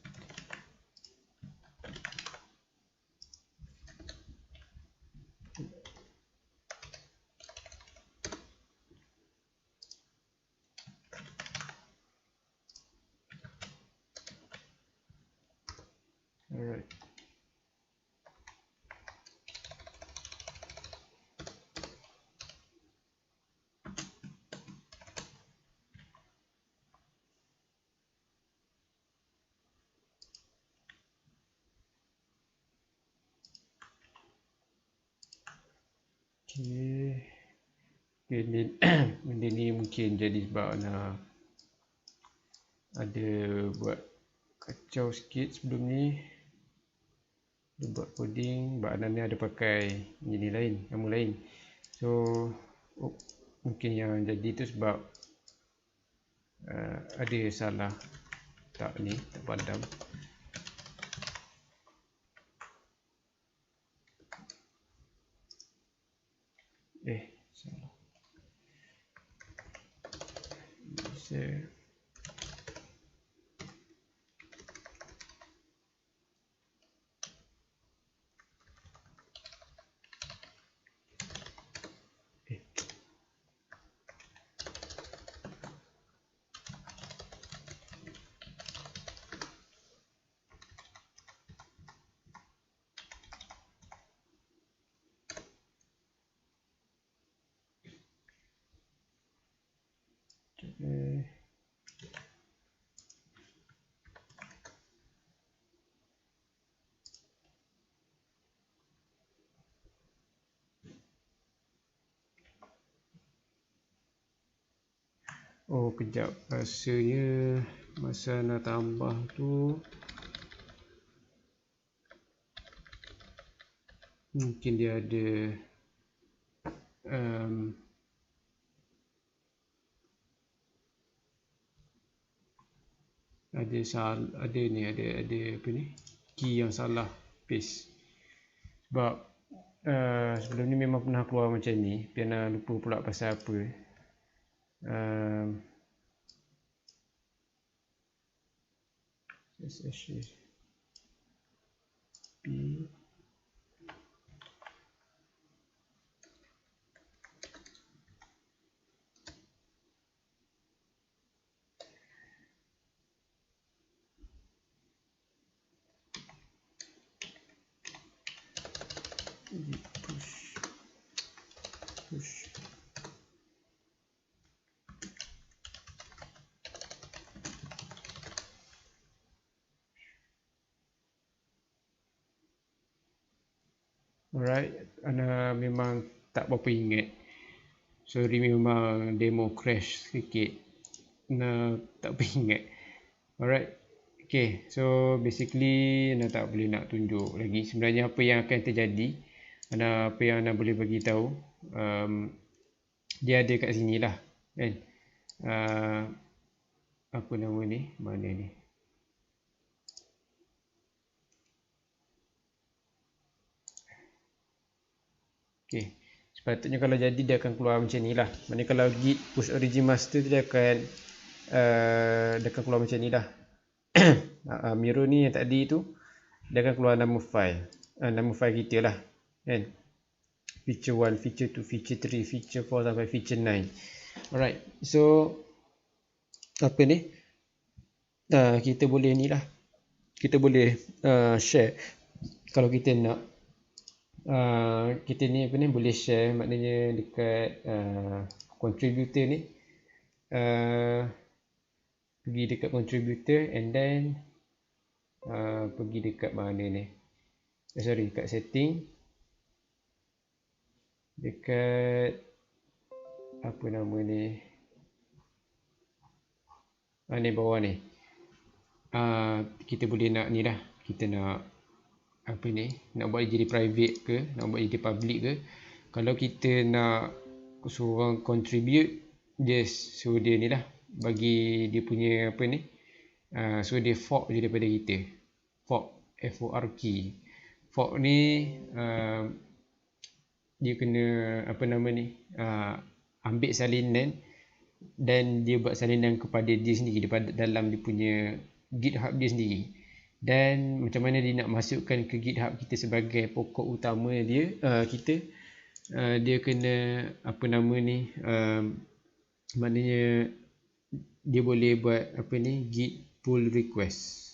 Alright, ni benda ni mungkin jadi sebab Ana ada buat kacau sikit sebelum ni. Dia buat coding, sebab Ana ni ada pakai ini lain, nama lain. So mungkin yang jadi tu sebab ada salah tak padam. Salah. User Oh kejap, rasanya masa nak tambah tu mungkin dia ada ada apa ni, key yang salah paste. Sebab sebelum ni memang pernah keluar macam ni, Piana lupa pula pasal apa. SSP push. Alright, Ana memang tak berapa ingat. Sorry, memang demo crash sikit. Ana tak berapa ingat. Alright. Okay, so basically Ana tak boleh nak tunjuk lagi sebenarnya apa yang akan terjadi. Apa yang Ana boleh bagi tahu, dia ada kat sini lah, kan. Apa nama ni? Mana ni? Okay, sepatutnya kalau jadi dia akan keluar macam ni lah. Maksudnya kalau git push origin master tu dia akan keluar macam ni lah. Miro ni yang tadi tu dia akan keluar nama file kita lah, kan. Feature 1, feature 2, feature 3, feature 4 sampai feature 9. Alright, so apa ni, kita boleh ni lah, kita boleh share kalau kita nak. Kita ni apa ni boleh share, maknanya dekat contributor ni, pergi dekat contributor and then pergi dekat mana ni, dekat setting, dekat apa nama ni, ni bawah ni, kita boleh nak ni lah, kita nak apa ni, nak buat jadi private ke, nak buat jadi public ke. Kalau kita nak suruh orang contribute, just suruh dia ni lah, bagi dia punya apa ni, suruh dia fork je daripada kita. Fork, F-O-R-K. Fork ni dia kena apa nama ni, ambil salinan dan dia buat salinan kepada dia sendiri daripada dalam dia punya GitHub dia sendiri. Dan macam mana dia nak masukkan ke GitHub kita sebagai pokok utama dia, dia kena apa nama ni, maknanya dia boleh buat apa ni, git pull request.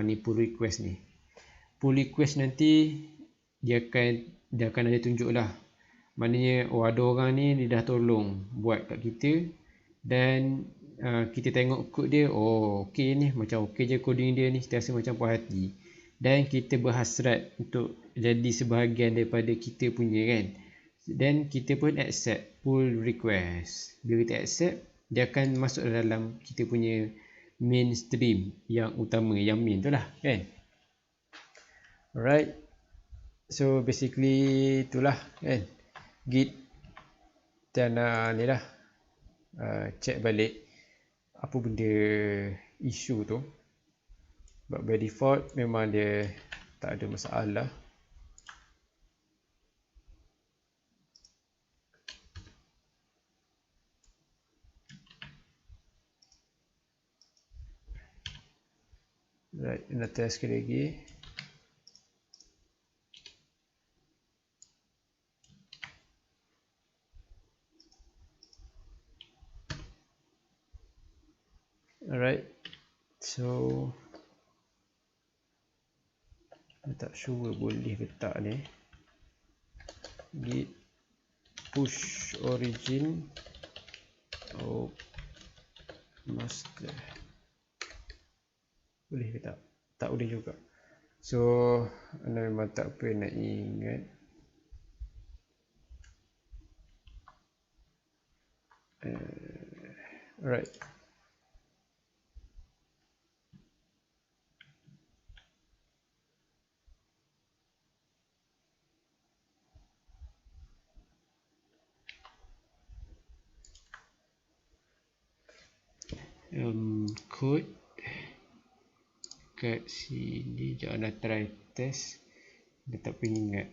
Ni pull request ni. Pull request nanti dia akan ada tunjuk lah, maknanya ada orang ni dia dah tolong buat kat kita, dan kita tengok kod dia, okey ni, macam okey je coding dia ni, kita rasa macam puas hati, dan kita berhasrat untuk jadi sebahagian daripada kita punya, kan. Dan kita pun accept pull request. Bila kita accept, dia akan masuk dalam kita punya mainstream yang utama, yang main tu lah, kan. Alright, so basically itulah, kan, git. Dan ni lah, check balik apa benda isu tu. But by default memang dia tak ada masalah. Right, nak test sekali lagi. Alright, so tak sure boleh ke tak ni, git push origin. master. Boleh ke tak? Tak boleh juga. So anda memang tak perlu nak ingat. Alright. Code kat sini je anda try test. Dia tak perlu ingat.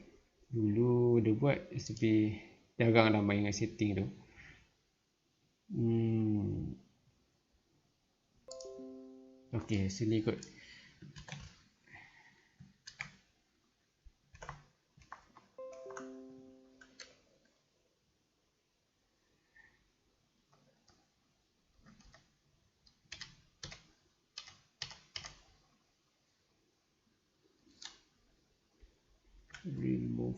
Dulu dia buat tapi jarang lah main dengan setting tu. Okay, sini kot. Remove.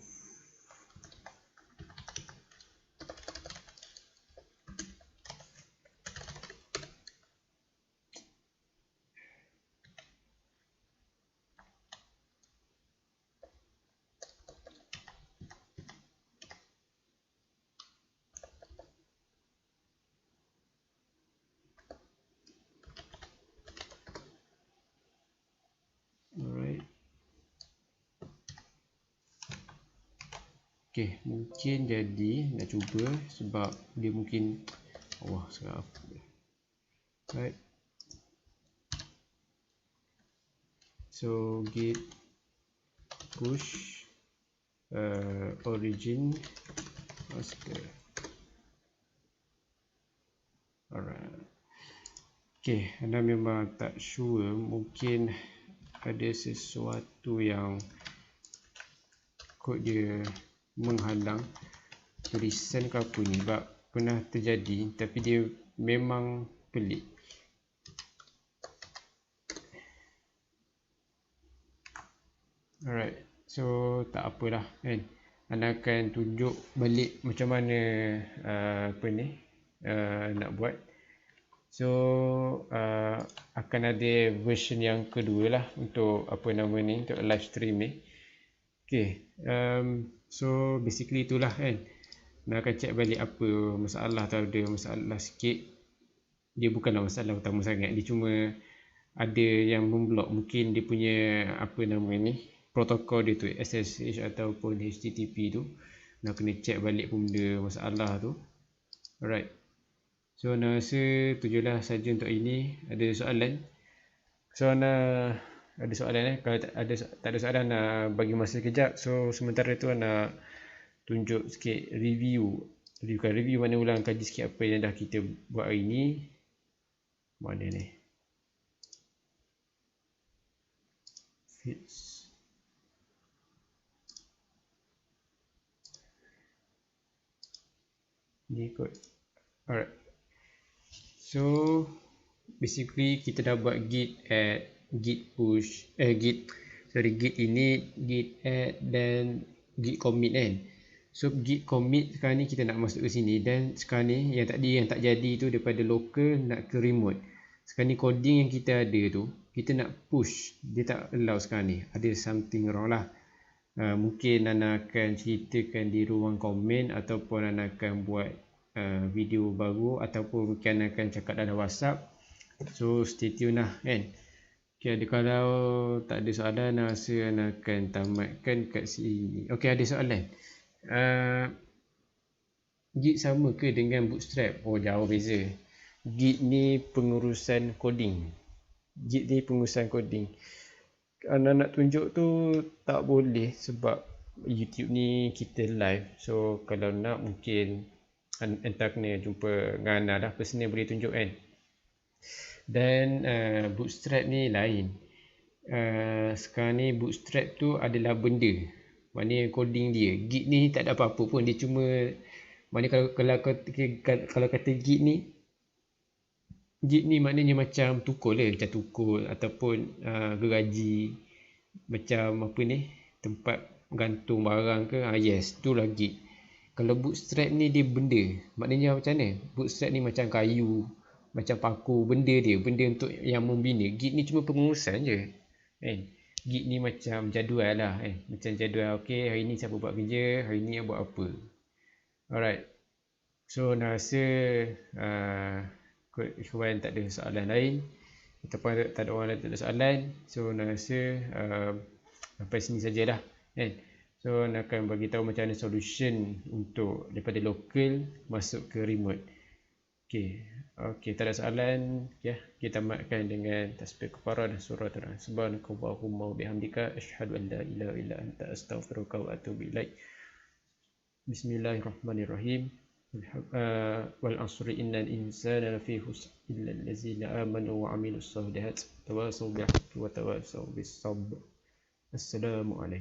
Alright. Okay, mungkin jadi nak cuba sebab dia mungkin sekarang. Right. So git push origin master. Alright. Okay, anda memang tak sure, mungkin ada sesuatu yang kod dia menghalang tulisan ke apa ni, sebab pernah terjadi tapi dia memang pelik. Alright, so tak apalah kan, anda akan tunjuk balik macam mana nak buat. So akan ada version yang kedua lah untuk untuk live stream ni. Okay, so basically itulah kan, anda akan check balik apa masalah atau ada masalah sikit. Dia bukanlah masalah utama sangat, dia cuma ada yang memblok, mungkin dia punya protokol dia tu, SSH ataupun HTTP tu. Nak kena check balik pun benda masalah tu. Alright, so anda rasa tu je lah saja untuk ini. Ada soalan? So anda ada soalan Kalau tak ada soalan, bagi masa kejap. So sementara tu anda tunjuk sikit review mana ulang kaji sikit apa yang dah kita buat hari ni. Mana ni? Fits. Ni kot. Alright. So basically kita dah buat git add, git push, git ini, git add dan git commit kan. So git commit sekarang ni kita nak masuk ke sini, dan sekarang ni yang tadi yang tak jadi tu daripada local nak ke remote. Sekarang ni coding yang kita ada tu kita nak push, dia tak allow sekarang ni, ada something wrong lah. Mungkin anda akan ceritakan di ruang komen, ataupun anda akan buat video baru, ataupun mungkin anda akan cakap dalam WhatsApp. So stay tune lah kan. Okay, kalau tak ada soalan, anda rasa anda akan tamatkan kat sini. Okay, ada soalan. Git sama ke dengan Bootstrap? Oh, jauh beza. Git ni pengurusan coding. Anda nak tunjuk tu tak boleh sebab YouTube ni kita live. So kalau nak mungkin anda kena jumpa dengan Ana lah, personal boleh tunjuk kan. Dan Bootstrap ni lain. Sekarang ni Bootstrap tu adalah benda, maknanya coding dia. Git ni tak ada apa-apa pun, dia cuma maknanya kalau kata Git ni maknanya macam tukul lah, macam tukul ataupun geraji, macam tempat gantung barang ke, yes, itulah Git. Kalau Bootstrap ni dia benda, maknanya macam mana? Bootstrap ni macam kayu, macam paku benda dia, benda untuk yang membina. Git ni cuma pengurusan je kan. Git ni macam jadual lah kan, macam jadual. Okay, hari ni siapa buat kerja, hari ni buat apa. Alright, so nak rasa kot ikhwan tak ada soalan lain ataupun tak ada orang lain tak ada soalan. So nak rasa sampai sini sajalah kan. So nak akan bagi tahu macam mana solution untuk daripada local masuk ke remote. Okey, tak ada soalan. Ya, kita tamatkan dengan tasbih kafarah dan surah terang. Subhanakallahumma wa bihamdika asyhadu an la ilaha illa anta astaghfiruka wa atubu ilaik. Bismillahirrahmanirrahim. Wal asri innal insana lafi khusr illa allazina amanu wa amilus solihat tawasaw bil haqqi wa tawasaw bis sabr. Assalamualaikum.